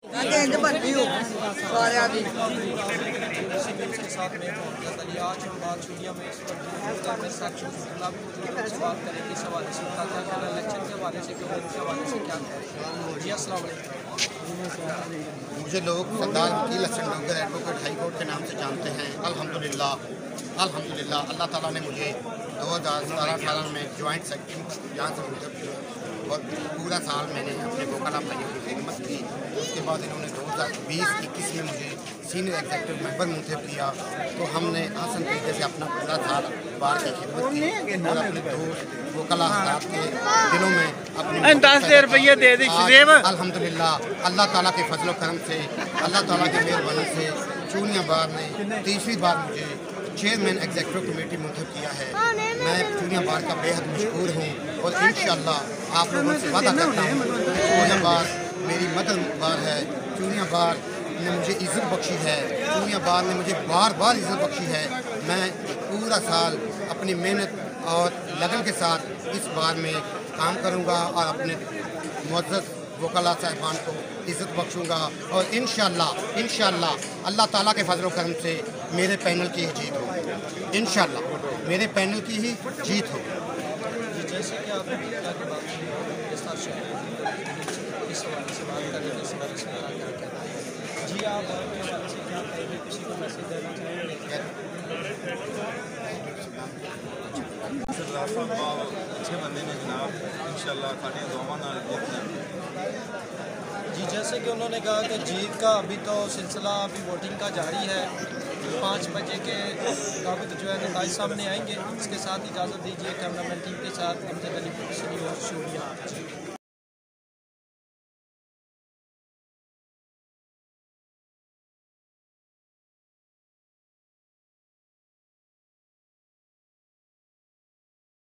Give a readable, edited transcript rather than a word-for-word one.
के साथ मैं मोहम्मद अली। आज हम बात स्टूडियो में इस वक्त मेरे साथ गुलाबी से बात करेंगे इस हवाले से क्या कहना इलेक्शन के हवाले से के हवाले से क्या कह रहे हैं जी। अस्सलाम वालेकुम। मुझे लोग Sardar Vakil Hasan Dogar advocate high court के नाम से जानते हैं। अल्हम्दुलिल्लाह अल्लाह ताला ने मुझे 2017-18 में जॉइंट सेक्रेटरी यहाँ से मुंतब किया और पूरा साल मैंने अपने वकाला भाइयों की खिदमत की। उसके बाद इन्होंने 2020-21 में मुझे सीनियर एग्जीक्यूटिव मेंबर मुंतब किया। तो हमने आसन तरीके से अपना पूरा साल बार की खिदमत की और अपने दोस्त वकाला हज़रात के दिलों में अपनी ₹10 दे दी। अल्हम्दुलिल्लाह अल्लाह ताला के फजल करम से, अल्लाह ताला की मेहरबानी से चूनिया बार ने तीसरी बार मुझे चेयरमैन एग्जीक्यूटिव कमेटी मुंतब किया है। मैं चूनिया बार का बेहद मशहूर हूँ और इंशाअल्लाह आप लोगों से वादा करता हूँ कि चूनिया बार मेरी मदद बार है। चूनिया बार ने मुझे इज़्ज़त बख्शी है। चूनिया बार ने मुझे बार बार इज़्ज़त बख्शी है। मैं पूरा साल अपनी मेहनत और लगन के साथ इस बार में काम करूँगा और अपने मुअज़्ज़ज़ वकला साहिबान को इज़्ज़त बख्शूँगा और इंशाअल्लाह अल्लाह ताला के फजल करम से मेरे पैनल की ही जीत हो। इंशाअल्लाह मेरे पैनल की ही जीत हो। जैसे कि आपने इस हवाले से बात कर रहे थे, इस हवाले से जी आप क्या कहेंगे, किसी को मैसेज देना चाहेंगे? अच्छे बंदे ने जनाब, इंशाअल्लाह साढ़े दुआवां नाल जीतना। जी जैसे कि उन्होंने कहा कि जीत का अभी तो सिलसिला अभी वोटिंग का जारी है। 5 बजे के मुताबिक जो है नताइज सामने आएंगे। इसके साथ इजाज़त दीजिए कैमरामैन टीम के साथ अमजद अली और स्टूडियो।